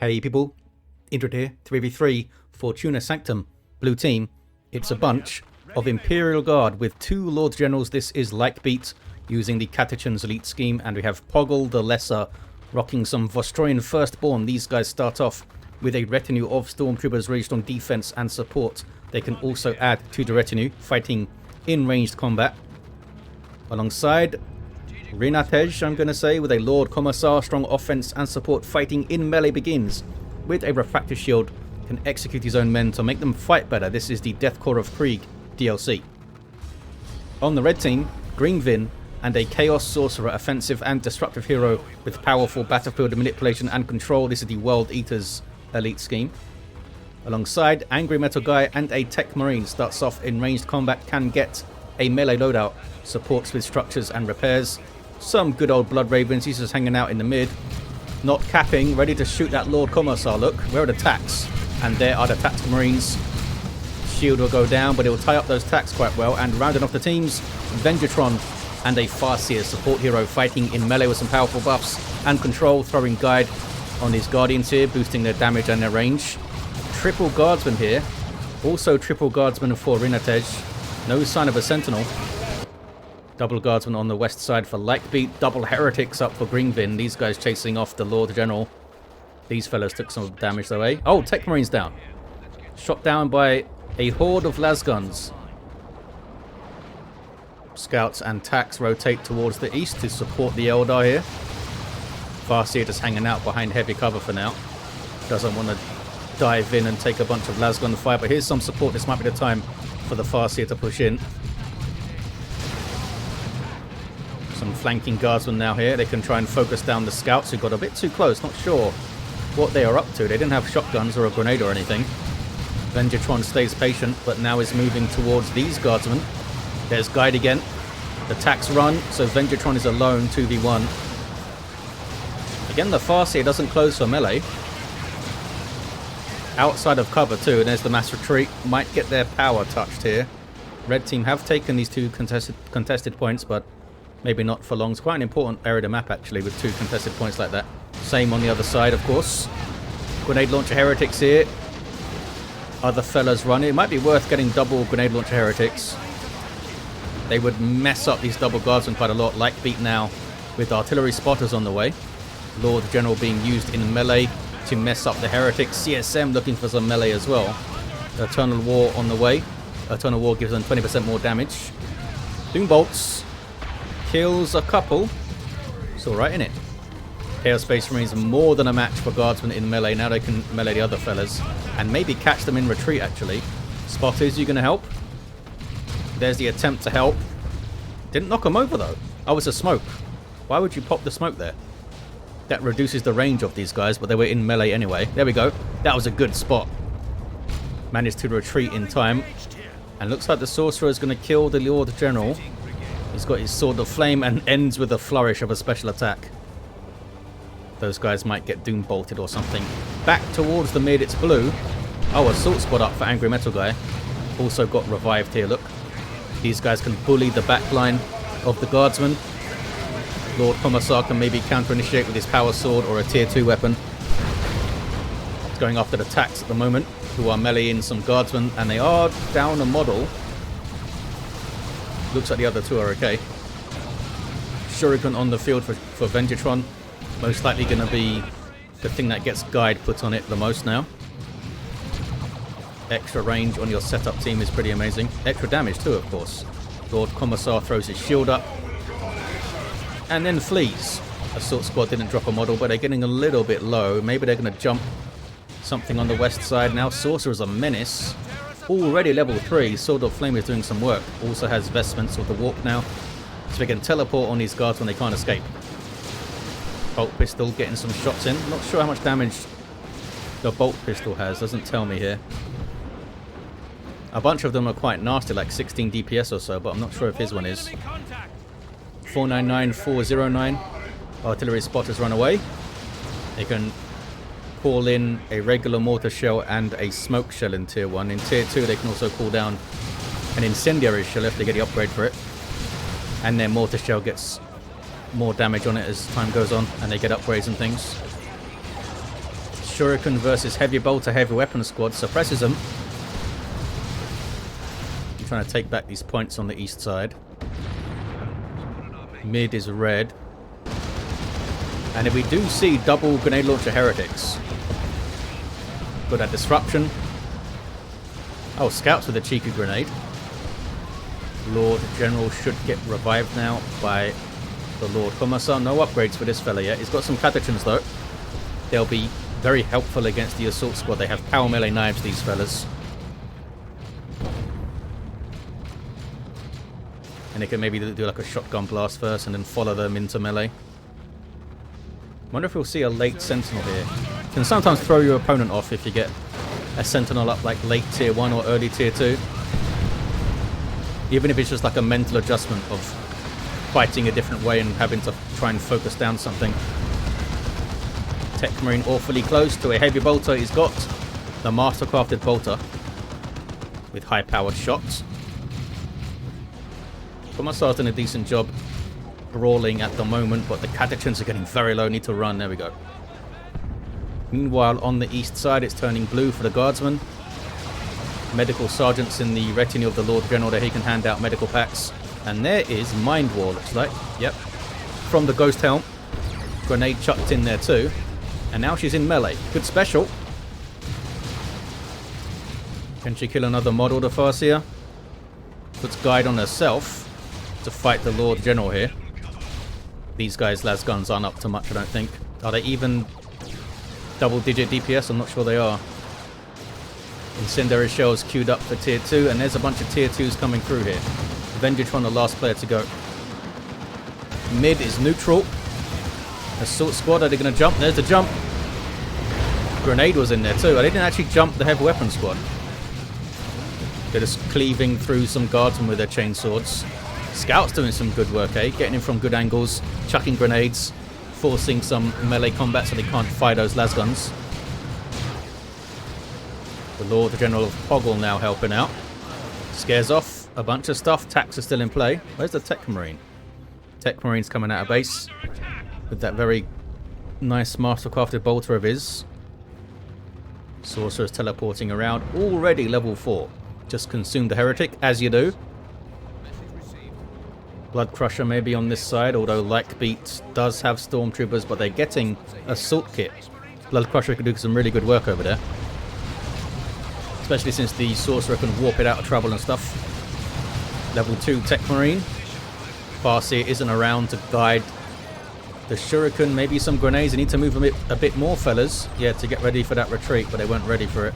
Hey people, Indrid here, 3v3, Fortuna Sanctum, blue team. It's a bunch of Imperial Guard with 2 Lord Generals. This is likebeat using the Catechan's elite scheme, and we have Poggle the Lesser rocking some Vostroyan Firstborn. These guys start off with a retinue of Stormtroopers ranged on defense and support. They can also add to the retinue, fighting in ranged combat. Alongside Rinatej, I'm going to say, with a Lord Commissar, strong offense and support. Fighting in melee begins with a refractor shield, can execute his own men to make them fight better. This is the Death Core of Krieg DLC. On the red team, Gringvin and a Chaos Sorcerer, offensive and destructive hero with powerful battlefield manipulation and control. This is the World Eater's elite scheme. Alongside, AngryMetalGuy and a Techmarine. Starts off in ranged combat, can get a melee loadout, supports with structures and repairs. Some good old Blood Ravens, he's just hanging out in the mid. Not capping, ready to shoot that Lord Commissar. Look, where are the tacks? And there are the tactical marines. Shield will go down, but it will tie up those tacks quite well. And rounding off the teams, Venjitron and a Farseer, support hero, fighting in melee with some powerful buffs and control, throwing guide on his guardians here, boosting their damage and their range. Triple guardsman here, also triple guardsman for Rinatej. No sign of a sentinel. Double guardsman on the west side for likebeat. Double heretics up for Gringvin. These guys chasing off the Lord General. These fellows took some damage though, eh? Oh, Techmarine's down. Shot down by a horde of lasguns. Scouts and tacks rotate towards the east to support the Eldar here. Farseer just hanging out behind heavy cover for now. Doesn't want to dive in and take a bunch of lasgun fire, but here's some support. This might be the time for the Farseer to push in. Some flanking guardsmen now here. They can try and focus down the scouts who got a bit too close. Not sure what they are up to. They didn't have shotguns or a grenade or anything. Venjitron stays patient, but now is moving towards these guardsmen. There's guide again. The tacks run, so Venjitron is alone, 2v1. Again, the Farseer doesn't close for melee. Outside of cover too, and there's the mass retreat. Might get their power touched here. Red team have taken these 2 contested points, but maybe not for long. It's quite an important area to map, actually, with 2 contested points like that. Same on the other side, of course. Grenade launcher heretics here. Other fellas running. It might be worth getting double grenade launcher heretics. They would mess up these double guardsmen quite a lot. Likebeat now with artillery spotters on the way. Lord General being used in melee to mess up the heretics. CSM looking for some melee as well. Eternal War on the way. Eternal War gives them 20% more damage. Doom bolts. Kills a couple. It's alright, innit? Chaos Space Marines more than a match for guardsmen in melee. Now they can melee the other fellas. And maybe catch them in retreat, actually. Spotters, you going to help? There's the attempt to help. Didn't knock them over, though. Oh, it's a smoke. Why would you pop the smoke there? That reduces the range of these guys, but they were in melee anyway. There we go. That was a good spot. Managed to retreat in time. And looks like the Sorcerer is going to kill the Lord General. He's got his Sword of Flame and ends with a flourish of a special attack. Those guys might get doom bolted or something. Back towards the mid, it's blue. Oh, assault squad up for AngryMetalGuy. Also got revived here, look. These guys can bully the back line of the guardsmen. Lord Commissar can maybe counter-initiate with his power sword or a tier 2 weapon. It's going after the tacks at the moment, who are meleeing some guardsmen, and they are down a model. Looks like the other 2 are okay. Shuriken on the field for Venjitron. Most likely going to be the thing that gets guide put on it the most now. Extra range on your setup team is pretty amazing. Extra damage too, of course. Lord Commissar throws his shield up and then flees. Assault squad didn't drop a model, but they're getting a little bit low. Maybe they're going to jump something on the west side now. Sorcerer's a menace. Already level 3. Sword of Flame is doing some work. Also has vestments of the warp now, so they can teleport on these guards when they can't escape. Bolt pistol getting some shots in. Not sure how much damage the bolt pistol has. Doesn't tell me here. A bunch of them are quite nasty, like 16 DPS or so, but I'm not sure if his one is. 499, 409. Artillery spotters run away. They can call in a regular mortar shell and a smoke shell in tier 1. In tier 2 they can also call down an incendiary shell if they get the upgrade for it. And their mortar shell gets more damage on it as time goes on and they get upgrades and things. Shuriken versus Heavy Bolter Heavy Weapon Squad suppresses them. I'm trying to take back these points on the east side. Mid is red. And if we do see double grenade launcher heretics. Good at disruption. Oh, scouts with a cheeky grenade. Lord General should get revived now by the Lord Commissar. No upgrades for this fella yet. He's got some catechins though. They'll be very helpful against the assault squad. They have power melee knives, these fellas. And they can maybe do like a shotgun blast first and then follow them into melee. Wonder if we'll see a late sentinel here. Can sometimes throw your opponent off if you get a sentinel up like late tier 1 or early tier 2. Even if it's just like a mental adjustment of fighting a different way and having to try and focus down something. Techmarine awfully close to a heavy bolter. He's got the mastercrafted bolter with high-powered shots. Commissar's done a decent job brawling at the moment, but the catechins are getting very low. Need to run. There we go. Meanwhile, on the east side, it's turning blue for the guardsmen. Medical sergeants in the retinue of the Lord General there. He can hand out medical packs. And there is Mind War, looks like. Yep. From the Ghost Helm. Grenade chucked in there too. And now she's in melee. Good special. Can she kill another model, the Farseer? Puts guide on herself to fight the Lord General here. These guys' las guns aren't up to much, I don't think. Are they even double-digit DPS? I'm not sure they are. Incendiary shells queued up for tier 2, and there's a bunch of tier 2s coming through here. Venjitron, the last player to go. Mid is neutral. Assault squad, are they going to jump? There's the jump. Grenade was in there too. They didn't actually jump the heavy weapon squad. They're just cleaving through some guardsmen with their chainswords. Scouts doing some good work, eh? Getting in from good angles, chucking grenades, forcing some melee combat so they can't fire those lasguns. The Lord General of Poggle now helping out. Scares off a bunch of stuff. Tax is still in play. Where's the Techmarine? Techmarine's coming out of base with that very nice mastercrafted bolter of his. Sorcerer's teleporting around. Already level 4. Just consumed the heretic, as you do. Blood Crusher maybe on this side, although likebeat does have stormtroopers, but they're getting assault kit. Blood Crusher could do some really good work over there. Especially since the Sorcerer can warp it out of trouble and stuff. Level 2 Techmarine. Farseer isn't around to guide the Shuriken. Maybe some grenades. They need to move a bit more, fellas. Yeah, to get ready for that retreat, but they weren't ready for it.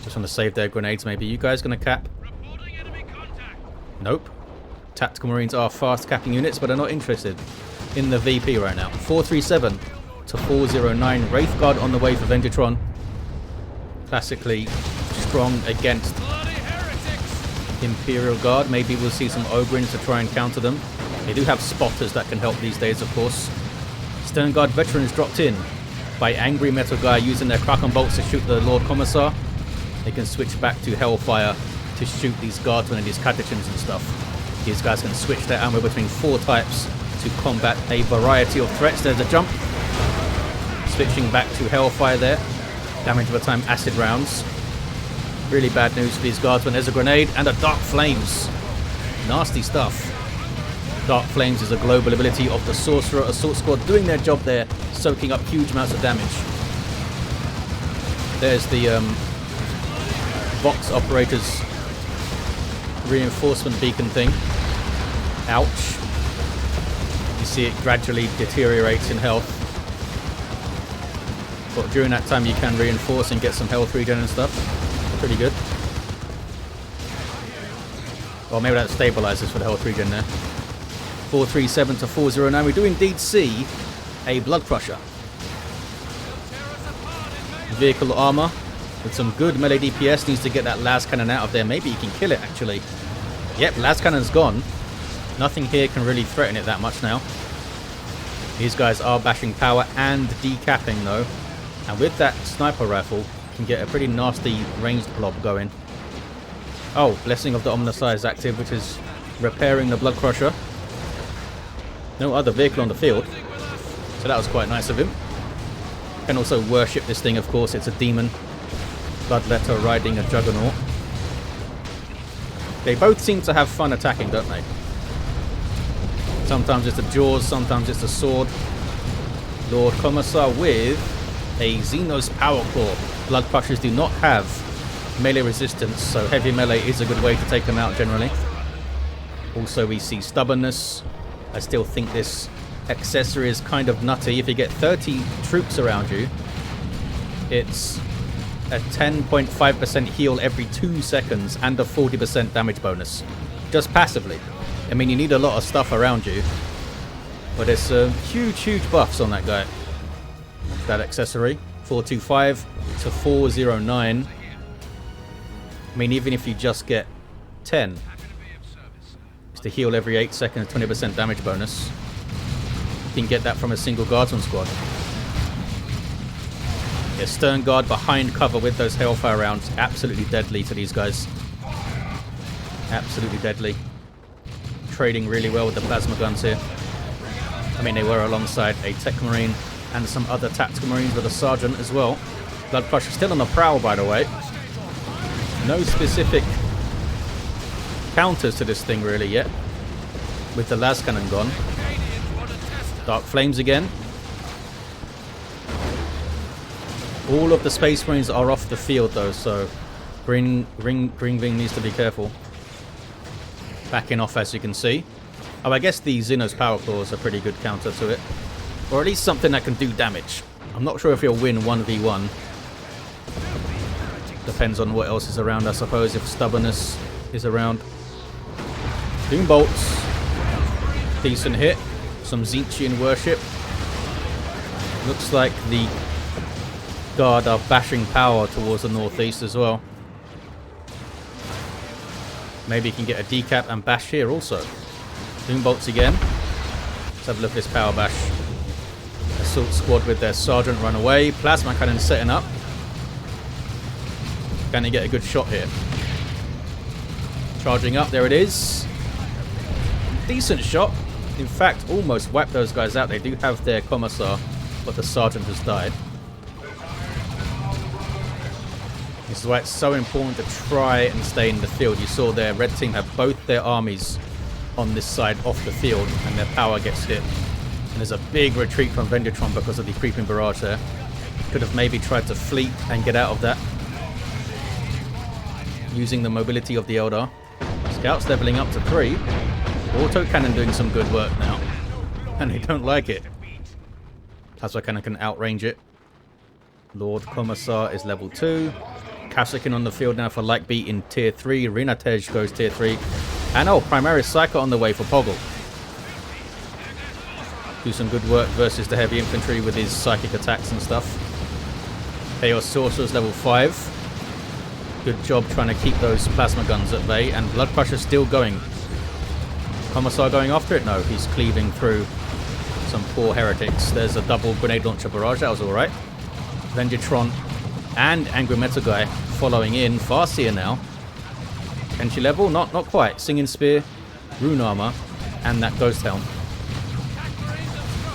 Just want to save their grenades, maybe. You guys going to cap? Nope. Tactical Marines are fast capping units, but they're not interested in the VP right now. 437 to 409. Wraithguard on the way for Venjitron. Classically strong against Imperial Guard. Maybe we'll see some Ogrins to try and counter them. They do have spotters that can help these days, of course. Stern Guard veterans dropped in by AngryMetalGuy using their Kraken bolts to shoot the Lord Commissar. They can switch back to Hellfire to shoot these guardsmen and these catechins and stuff. These guys can switch their ammo between 4 types to combat a variety of threats. There's a jump. Switching back to Hellfire there. Damage over time, acid rounds. Really bad news for these guardsmen. There's a grenade and a Dark Flames. Nasty stuff. Dark Flames is a global ability of the Sorcerer Assault Squad doing their job there, soaking up huge amounts of damage. There's the Vox Operators reinforcement beacon thing. Ouch. You see it gradually deteriorates in health. But during that time you can reinforce and get some health regen and stuff. Pretty good. Well, maybe that stabilizes for the health regen there. 437 to 409. We do indeed see a Blood Crusher. Vehicle armor with some good melee DPS. Needs to get that las cannon out of there. Maybe he can kill it actually. Yep, las cannon's gone. Nothing here can really threaten it that much now. These guys are bashing power and decapping though. And with that sniper rifle, you can get a pretty nasty ranged blob going. Oh, Blessing of the Omnissiah is active, which is repairing the Blood Crusher. No other vehicle on the field. So that was quite nice of him. Can also worship this thing, of course. It's a demon. Bloodletter riding a juggernaut. They both seem to have fun attacking, don't they? Sometimes it's the jaws, sometimes it's the sword. Lord Commissar with a Xenos Power Claw. Blood Crushers do not have melee resistance, so heavy melee is a good way to take them out generally. Also, we see Stubbornness. I still think this accessory is kind of nutty. If you get 30 troops around you, it's a 10.5% heal every 2 seconds and a 40% damage bonus. Just passively. I mean, you need a lot of stuff around you. But there's huge buffs on that guy. That accessory. 425 to 409. I mean, even if you just get 10, it's to heal every 8 seconds, 20% damage bonus. You can get that from a single guardsman squad. Yeah, Stern Guard behind cover with those Hellfire rounds. Absolutely deadly to these guys. Absolutely deadly. Trading really well with the plasma guns here. I mean, they were alongside a Techmarine and some other tactical marines with a sergeant as well. Blood Crusher still on the prowl, by the way. No specific counters to this thing really yet, with the las cannon gone. Dark Flames again. All of the Space Marines are off the field though, so Gringvin needs to be careful. Backing off, as you can see. Oh, I guess the Xenos Power Claws are pretty good counter to it. Or at least something that can do damage. I'm not sure if you'll win 1v1. Depends on what else is around, I suppose, if Stubbornness is around. Doom Bolts. Decent hit. Some Tzeentchian worship. Looks like the Guard are bashing power towards the northeast as well. Maybe you can get a decap and bash here also. Doom Bolts again. Let's have a look at this power bash. Assault squad with their sergeant run away. Plasma cannon setting up. Can they get a good shot here? Charging up, there it is. Decent shot. In fact, almost wiped those guys out. They do have their Commissar, but the sergeant has died. This is why it's so important to try and stay in the field. You saw their red team have both their armies on this side off the field, and their power gets hit. And there's a big retreat from Venjitron because of the creeping barrage there. Could have maybe tried to fleet and get out of that, using the mobility of the Eldar. Scouts leveling up to 3. Autocannon doing some good work now. And they don't like it. Plasma Cannon can outrange it. Lord Commissar is level 2. Kassakin on the field now for likebeat in tier 3. Rinatej goes tier 3. And oh, Primaris Psycho on the way for Poggle. Do some good work versus the heavy infantry with his psychic attacks and stuff. Chaos Sorcerer's level 5. Good job trying to keep those plasma guns at bay. And Blood Crusher's still going. Commissar going after it? No, he's cleaving through some poor heretics. There's a double grenade launcher barrage. That was alright. Venjitron and AngryMetalGuy following in. Farseer now. Can she level? Not quite. Singing Spear, Rune Armor, and that Ghost Helm.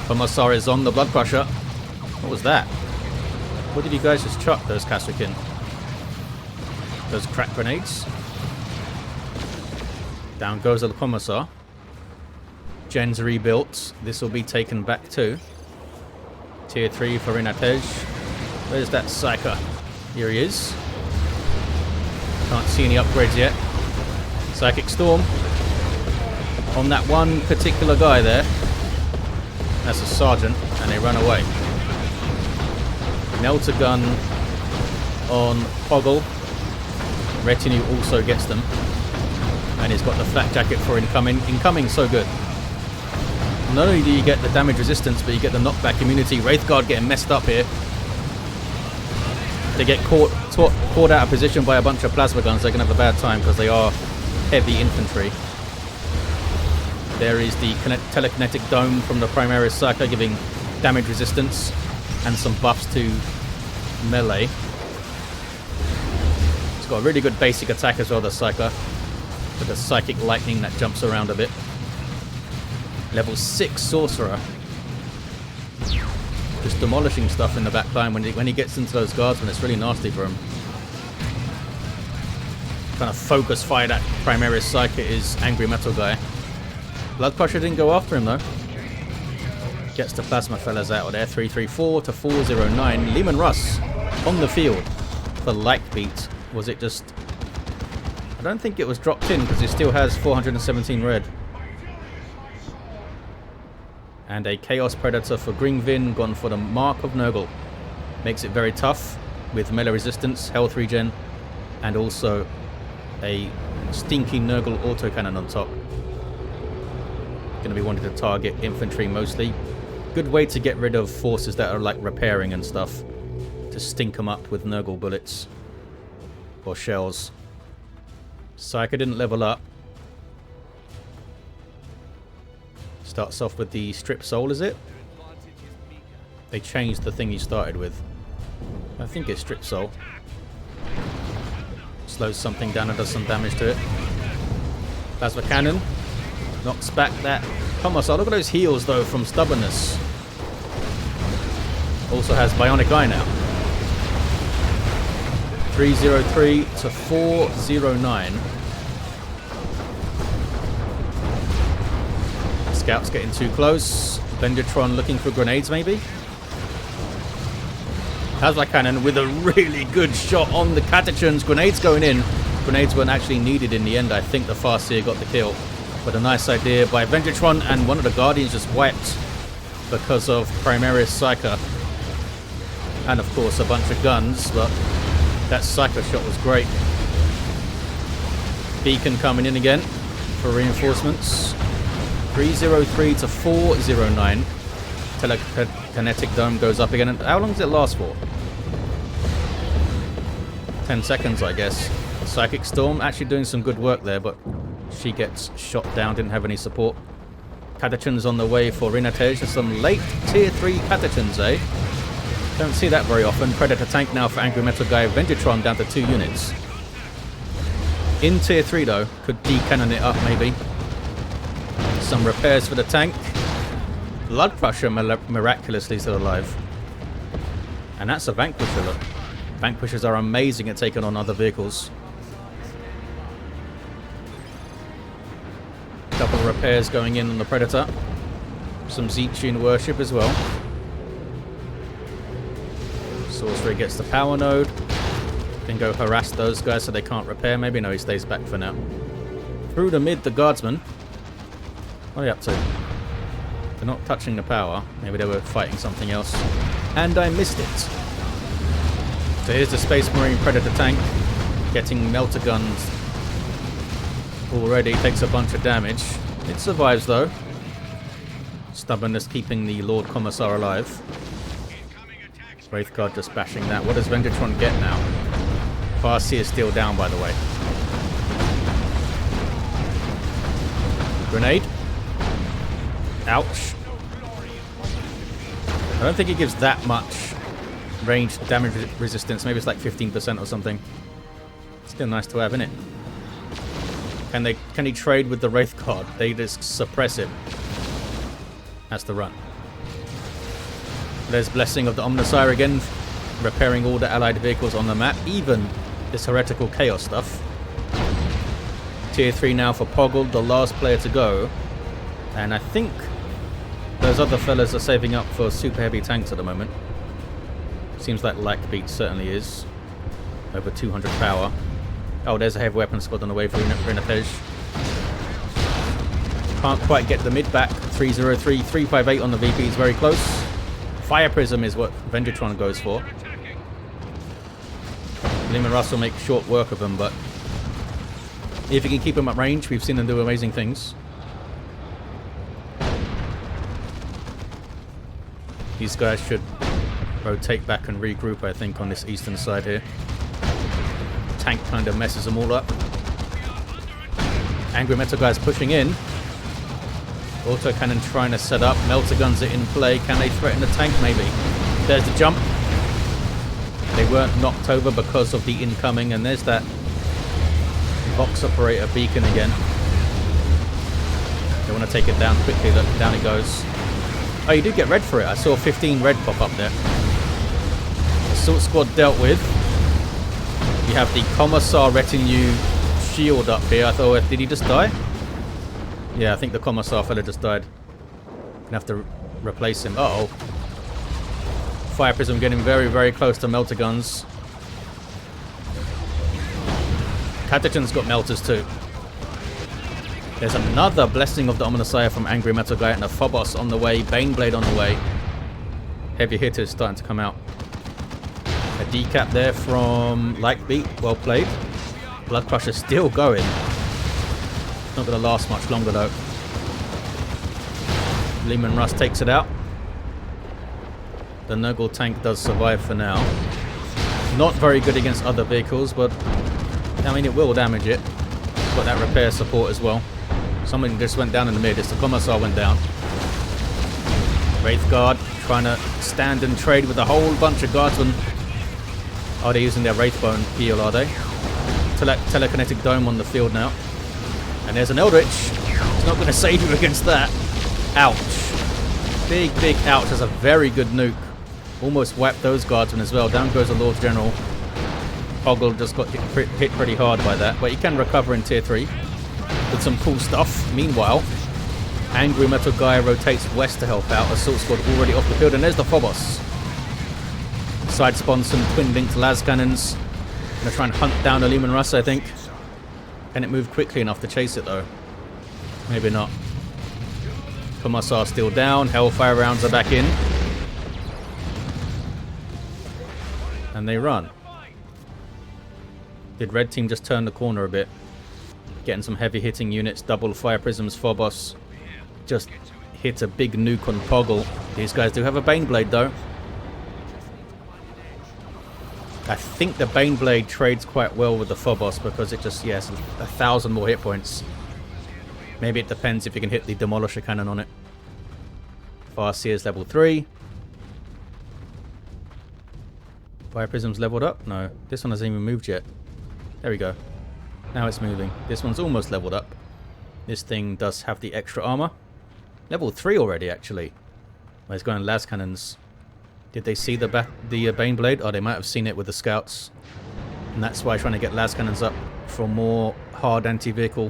Commissar is on the Blood Crusher. What was that? What did you guys just chuck, those Kassakin? Those crack grenades. Down goes the Commissar. Gen's rebuilt. This will be taken back too. Tier 3 for Rinatej. Where's that Psyker? Here he is. Can't see any upgrades yet. Psychic Storm. On that one particular guy there. That's a sergeant, and they run away. Melter gun on Poggle. Retinue also gets them. And he's got the flak jacket for incoming. Incoming, so good. Not only do you get the damage resistance, but you get the knockback immunity. Wraithguard getting messed up here. They get caught out of position by a bunch of plasma guns. They're going to have a bad time because they are heavy infantry. There is the telekinetic dome from the Primaris Psycho giving damage resistance and some buffs to melee. It's got a really good basic attack as well, the Psycho, with the Psychic Lightning that jumps around a bit. Level 6 Sorcerer. Just demolishing stuff in the back line when he gets into those guardsmen. It's really nasty for him. Trying to focus fire that Primaris Psychic is AngryMetalGuy. Blood Crusher didn't go after him though. Gets the Plasma fellas out of there. 334 to 409. Lehman Russ on the field for likebeat. Was it just... I don't think it was dropped in because it still has 417 red. And a Chaos Predator for Gringvin, gone for the Mark of Nurgle. Makes it very tough with melee resistance, health regen, and also a stinky Nurgle autocannon on top. Going to be wanting to target infantry mostly. Good way to get rid of forces that are like repairing and stuff. To stink them up with Nurgle bullets. Or shells. Psyker didn't level up. Starts off with the Strip Soul, is it? They changed the thing he started with. I think it's Strip Soul. Slows something down and does some damage to it. Plasma Cannon. Knocks back that Commissar. Look at those heals though from Stubbornness. Also has Bionic Eye now. 303 to 409. Scouts getting too close. Venjitron looking for grenades maybe. Plasma Cannon with a really good shot on the Catechins. Grenades going in. Grenades weren't actually needed in the end. I think the Farseer got the kill. But a nice idea by Venjitron, and one of the Guardians just wiped because of Primaris Psyker. And of course a bunch of guns, but that Psyker shot was great. Beacon coming in again for reinforcements. 303 to 409. Telekinetic Dome goes up again. And how long does it last for? 10 seconds, I guess. Psychic Storm actually doing some good work there, but she gets shot down, didn't have any support. Catechins on the way for Rinatej. There's some late tier 3 Catechins, eh? Don't see that very often. Predator tank now for AngryMetalGuy. Venjitron down to 2 units. In tier 3 though, could decannon it up maybe. Some repairs for the tank. Blood Crusher miraculously still alive. And that's a Vanquisher, look. Vanquishers are amazing at taking on other vehicles. Couple of repairs going in on the Predator. Some Zeetune worship as well. Sorcerer gets the power node. Can go harass those guys so they can't repair. Maybe no, he stays back for now. Through the mid, the guardsmen. What are they up to? They're not touching the power. Maybe they were fighting something else. And I missed it. So here's the Space Marine Predator tank. Getting melter guns already. Takes a bunch of damage. It survives though. Stubbornness keeping the Lord Commissar alive. Wraithguard just bashing that. What does Venjitron get now? Farseer is still down, by the way. Grenade. Ouch. I don't think it gives that much range damage resistance. Maybe it's like 15% or something. Still nice to have, isn't it? Can he trade with the Wraithguard? They just suppress it. That's the run. There's Blessing of the Omnissiah again, repairing all the allied vehicles on the map, even this heretical chaos stuff. Tier 3 now for Poggle, the last player to go. And I think those other fellas are saving up for super heavy tanks at the moment. Seems like likebeat certainly is. Over 200 power. Oh, there's a heavy weapon squad on the way for Rinatej. Can't quite get the mid back. 303, 358 on the VP is very close. Fire Prism is what Venjitron goes for. Lehman Russ will make short work of him, but if he can keep him at range, we've seen him do amazing things. These guys should rotate back and regroup, I think, on this eastern side here. Tank kind of messes them all up. AngryMetalGuy pushing in. Autocannon trying to set up. Melter guns are in play. Can they threaten the tank? Maybe. There's the jump. They weren't knocked over because of the incoming. And there's that Vox operator beacon again. They want to take it down quickly. Look, down it goes. Oh, you did get red for it. I saw 15 red pop up there. Assault squad dealt with. You have the Commissar retinue shield up here. I thought, did he just die? Yeah, I think the Commissar fella just died. Gonna have to replace him. Uh-oh. Fire Prism getting very, very close to melter guns. Catechin's got melters too. There's another Blessing of the Omnissiah from AngryMetalGuy and a Phobos on the way. Baneblade on the way. Heavy hitters starting to come out. A decap there from Likebeat. Well played. Blood Crusher still going. Not going to last much longer though. Lehman Russ takes it out. The Nurgle tank does survive for now. Not very good against other vehicles, but I mean it will damage it. Got that repair support as well. Somebody just went down in the mid. It's the Commissar went down. Wraith Guard trying to stand and trade with a whole bunch of guardsmen. Are they using their Wraithbone heal, are they? Telekinetic Dome on the field now. And there's an Eldritch. It's not going to save you against that. Ouch. Big, big ouch. That's a very good nuke. Almost wiped those guardsmen as well. Down goes the Lord General. Poggle just got hit pretty hard by that. But he can recover in tier 3. With some cool stuff. Meanwhile, AngryMetalGuy rotates west to help out. Assault squad already off the field. And there's the Phobos. Side spawn some twin-linked las cannons. Gonna try and hunt down a Lehman Russ, I think. Can it move quickly enough to chase it, though? Maybe not. Commissar still down. Hellfire rounds are back in. And they run. Did red team just turn the corner a bit? Getting some heavy hitting units. Double Fire Prisms. Phobos. Just hit a big nuke on Poggle. These guys do have a Baneblade, though. I think the Baneblade trades quite well with the Phobos because it just, yes, 1,000 more hit points. Maybe it depends if you can hit the Demolisher Cannon on it. Farseer's level 3. Fire Prism's leveled up? No, this one hasn't even moved yet. There we go. Now it's moving. This one's almost leveled up. This thing does have the extra armor. Level 3 already, actually. Well, it's going las cannons. Did they see the Baneblade? Oh, they might have seen it with the scouts. And that's why trying to get las cannons up for more hard anti-vehicle.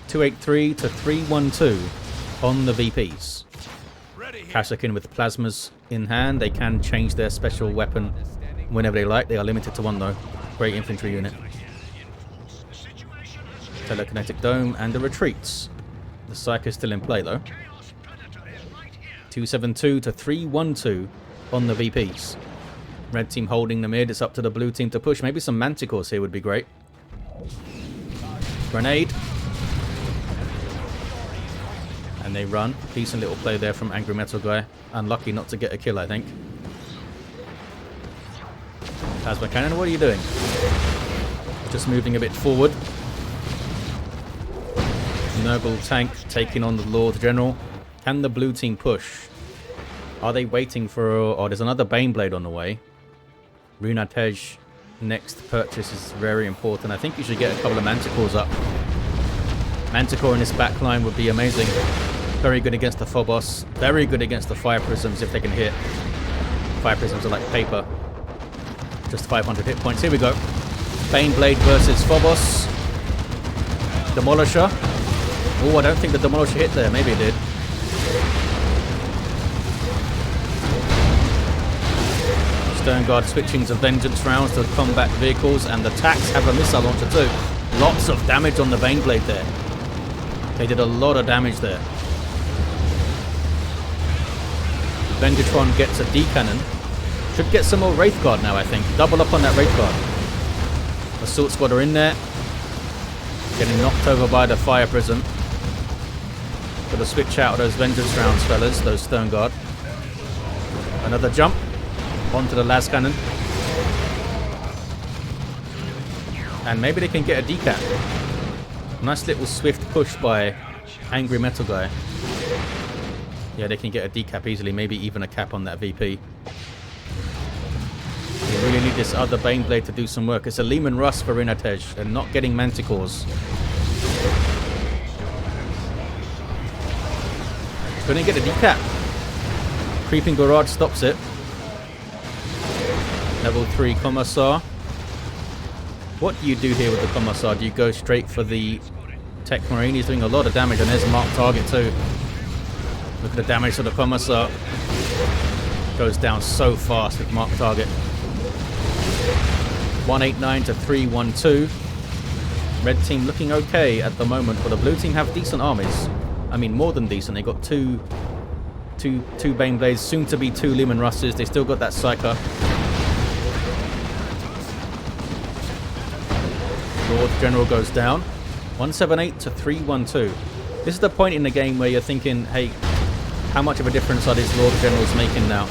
283 to 312 on the VPs. Kashyyykin with plasmas in hand. They can change their special weapon whenever they like. They are limited to one though. Great infantry unit. Telekinetic Dome and the retreats. The Psyche is still in play though. 272 to 312 on the VPs. Red team holding the mid. It's up to the blue team to push. Maybe some Manticores here would be great. Grenade. And they run. Decent little play there from AngryMetalGuy. Unlucky not to get a kill, I think. Plasma Cannon, what are you doing? Just moving a bit forward. Nurgle tank taking on the Lord General. Can the blue team push? Are they waiting for... Oh, there's another Baneblade on the way. Rinatej next purchase is very important. I think you should get a couple of Manticores up. Manticore in this backline would be amazing. Very good against the Phobos. Very good against the Fire Prisms if they can hit. Fire Prisms are like paper. Just 500 hit points. Here we go. Baneblade versus Phobos. Demolisher. Oh, I don't think the Demolisher hit there. Maybe it did. Stone Guard switching to Vengeance rounds to combat vehicles, and the Tax have a missile launcher too. Lots of damage on the Baneblade there. They did a lot of damage there. Venjitron gets a D-cannon. Should get some more Wraith Guard now, I think. Double up on that Wraith Guard. Assault Squad are in there. Getting knocked over by the Fire Prism. Gotta switch out those Vengeance rounds, fellas. Those Stone Guard. Another jump. Onto the las cannon. And maybe they can get a decap. Nice little swift push by AngryMetalGuy. Yeah, they can get a decap easily. Maybe even a cap on that VP. They really need this other Baneblade to do some work. It's a Lehman Russ for Rinatej and not getting Manticores. Couldn't get a decap. Creeping Barrage stops it. Level 3 Commissar. What do you do here with the Commissar? Do you go straight for the Techmarine? He's doing a lot of damage, and there's a marked target too. Look at the damage to the Commissar. Goes down so fast with marked target. 189 to 312. Red team looking okay at the moment, but the blue team have decent armies. I mean, more than decent. They got two Baneblades, soon to be 2 Leman Russes. They still got that Psyker. Lord General goes down. 178 to 312. This is the point in the game where you're thinking, hey, how much of a difference are these Lord Generals making now?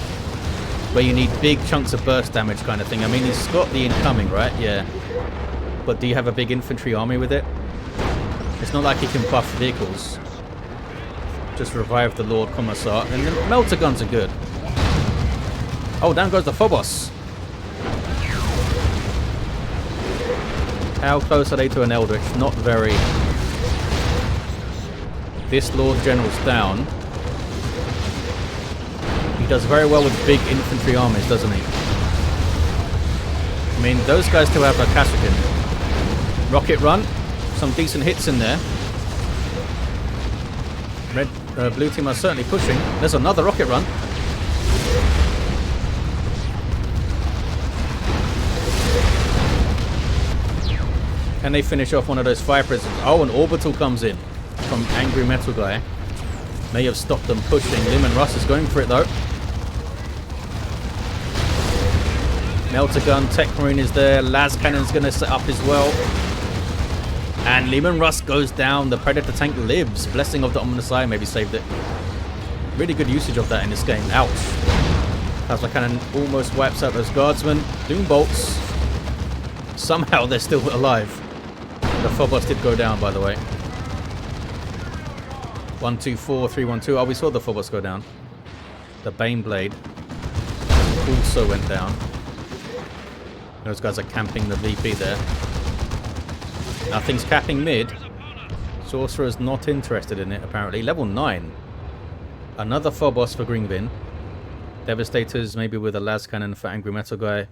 Where you need big chunks of burst damage kind of thing. I mean, he's got the incoming, right? Yeah. But do you have a big infantry army with it? It's not like he can buff vehicles. Just revive the Lord Commissar. And the melter guns are good. Oh, down goes the Phobos. How close are they to an Eldritch? Not very. This Lord General's down. He does very well with big infantry armies, doesn't he? I mean, those guys still have a Kasrkin. Rocket run. Some decent hits in there. Blue team are certainly pushing. There's another rocket run. Can they finish off one of those fire prisms? Oh, an orbital comes in from AngryMetalGuy. May have stopped them pushing. Leman Russ is going for it though. Melter gun, Techmarine is there. Las Cannon's going to set up as well. And Leman Russ goes down. The Predator tank lives. Blessing of the Ominous Eye maybe saved it. Really good usage of that in this game. Ouch. Plasma Cannon almost wipes out those guardsmen. Doom bolts. Somehow they're still alive. The Phobos did go down, by the way. 124, 312. Oh, we saw the Phobos go down. The Baneblade also went down. Those guys are camping the VP there. Nothing's capping mid. Sorcerer's not interested in it, apparently. Level 9. Another Phobos for Gringvin. Devastators, maybe with a las cannon for AngryMetalGuy.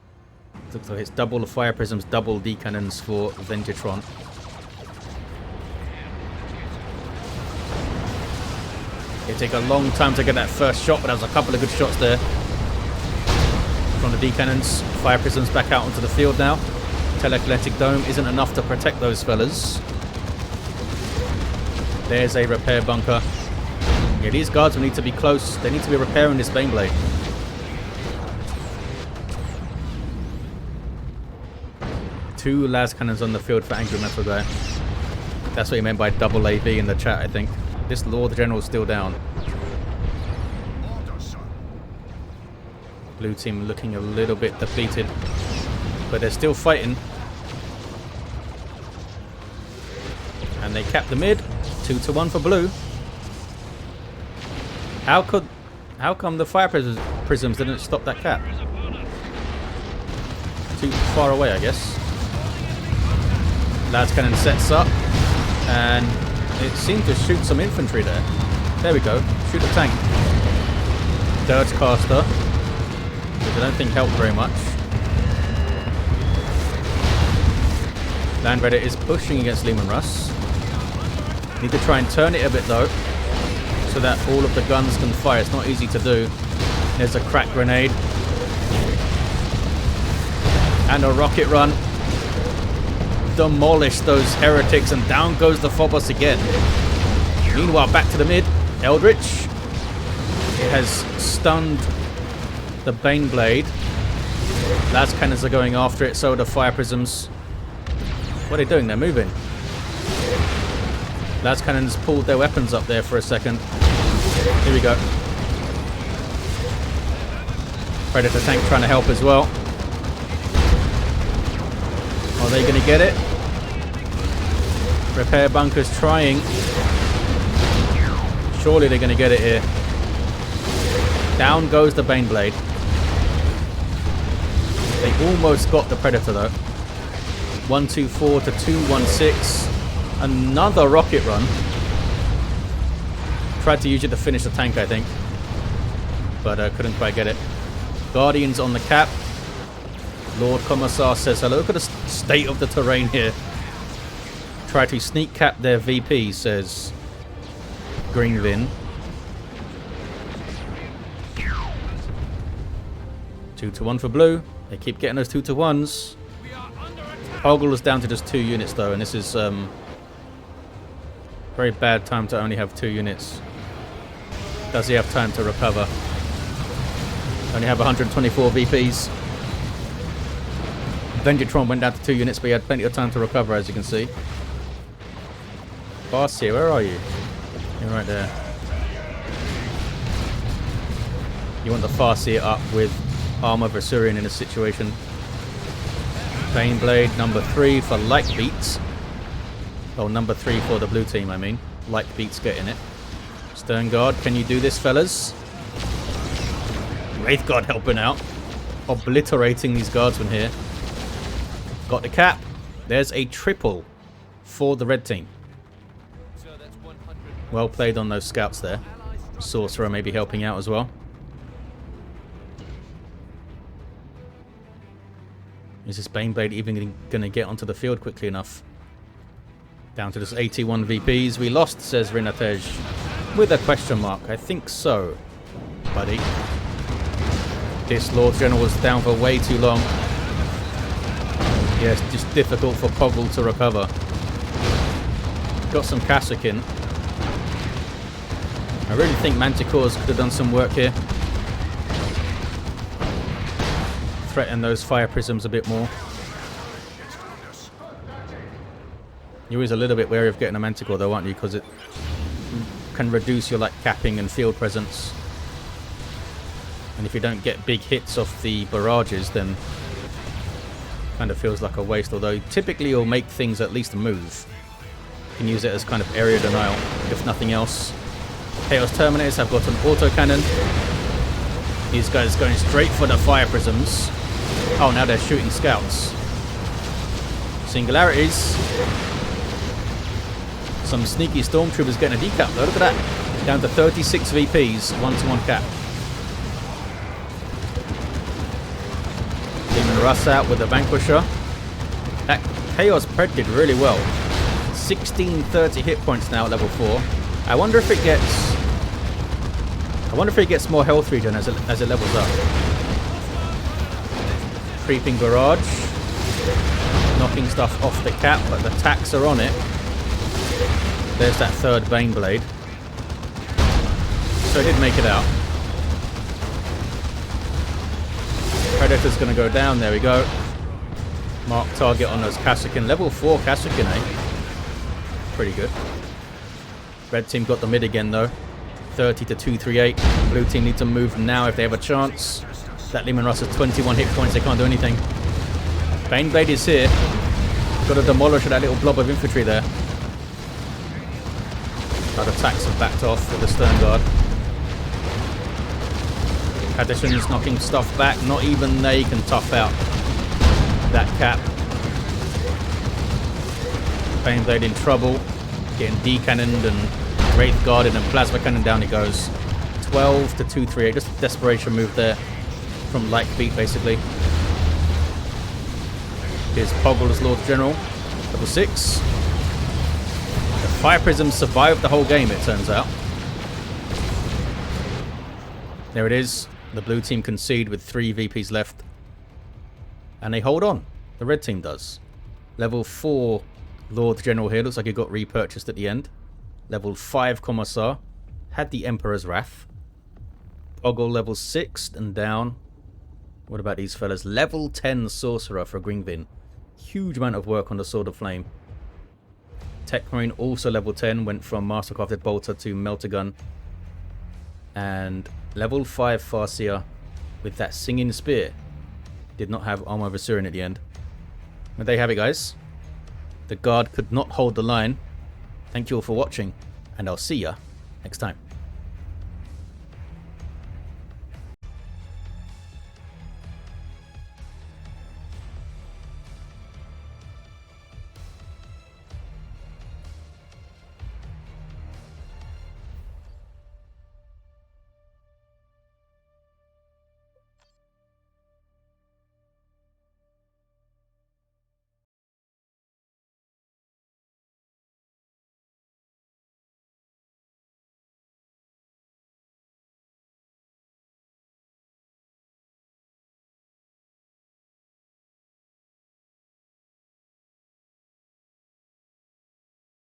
Looks like it's double the fire prisms, double D cannons for Venjitron. It'll take a long time to get that first shot, but there's a couple of good shots there from the D cannons. Fire prisms back out onto the field now. Telekinetic dome isn't enough to protect those fellas. There's a repair bunker. Yeah, these guards will need to be close. They need to be repairing this Baneblade. Two las cannons on the field for AngryMetalGuy. That's what he meant by double AV in the chat, I think. This Lord General is still down. Blue team looking a little bit depleted, but they're still fighting. And they cap the mid. 2-1 for blue. How come the fire prisms didn't stop that cap? Too far away, I guess. Las Cannon sets up, and it seemed to shoot some infantry there. There we go. Shoot a tank. Dirge caster, which I don't think helped very much. Land Raider is pushing against Leman Russ. Need to try and turn it a bit though, so that all of the guns can fire. It's not easy to do. There's a crack grenade. And a rocket run. Demolish those heretics, and down goes the Phobos again. Meanwhile, back to the mid. Eldritch. It has stunned the Baneblade. Las cannons are going after it, so are the fire prisms. What are they doing? They're moving. Las cannons pulled their weapons up there for a second. Here we go. Predator tank trying to help as well. Are they going to get it? Repair bunkers trying. Surely they're going to get it here. Down goes the Baneblade. They almost got the Predator though. 124 to 216. Another rocket run Tried to use it to finish the tank, I think. But couldn't quite get it. Guardians on the cap. Lord Commissar says hello. Look at the state of the terrain here. Try to sneak cap their VP, says Gringvin. 2-1 for blue. They keep getting those 2-1s. Poggle is down to just 2 units though, and this is very bad time to only have 2 units. Does he have time to recover? Only have 124 VPs. Venjitron went down to 2 units, but he had plenty of time to recover, as you can see. Farseer, where are you? You're right there. You want the Farseer up with Armor Versurian in this situation. Baneblade, number 3 for likebeat. Oh, number 3 for the blue team, I mean. Likebeat's getting it. Stern Guard, can you do this, fellas? Wraith Guard helping out. Obliterating these guardsmen here. Got the cap. There's a triple for the red team. Well played on those scouts there. Sorcerer maybe helping out as well. Is this Baneblade even going to get onto the field quickly enough? Down to just 81 VPs. We lost, says Rinatej. With a question mark. I think so, buddy. This Lord General was down for way too long. Yeah, it's just difficult for Poggle to recover. Got some Cassock in. I really think Manticores could have done some work here. Threaten those fire prisms a bit more. You're always a little bit wary of getting a Manticore though, aren't you? Because it can reduce your capping and field presence. And if you don't get big hits off the barrages, then it kind of feels like a waste. Although typically you'll make things at least move. You can use it as kind of area denial, if nothing else. Chaos Terminators have got an autocannon. These guys going straight for the fire prisms. Oh, now they're shooting scouts. Singularities. Some sneaky stormtroopers getting a decap though. Look at that. Down to 36 VPs, 1-1 cap. Demon Russ out with the Vanquisher. That Chaos Pred did really well. 1630 hit points now at level 4. I wonder if it gets more health regen as it levels up. Creeping barrage. Knocking stuff off the cap, but the tacks are on it. There's that third Baneblade. So it did make it out. Predator's going to go down. There we go. Mark target on those Kassakin. Level 4 Kassakin, eh? Pretty good. Red team got the mid again, though. 30 to 238. Blue team need to move now if they have a chance. That Leman Russ has 21 hit points. They can't do anything. Baneblade is here. Got to demolish that little blob of infantry there. Our attacks have backed off with the Stern Guard. Additions knocking stuff back. Not even they can tough out that cap. Baneblade in trouble. Getting decannoned and Wraith Guarded and Plasma Cannon down he goes. 12 to 238. Just a desperation move there from likebeat basically. Here's Poggle as Lord General. Level 6. The Fire Prisms survived the whole game, it turns out. There it is. The blue team concede with 3 VPs left. And they hold on. The red team does. Level 4 Lord General here. Looks like he got repurchased at the end. Level 5 Commissar. Had the Emperor's Wrath. Poggle level 6 and down. What about these fellas? Level 10 Sorcerer for Gringvin. Huge amount of work on the Sword of Flame. Techmarine also level 10. Went from Mastercrafted Bolter to Melter Gun. And level 5 Farseer with that Singing Spear. Did not have Armor Versurian at the end. But there you have it, guys. The Guard could not hold the line. Thank you all for watching, and I'll see ya next time.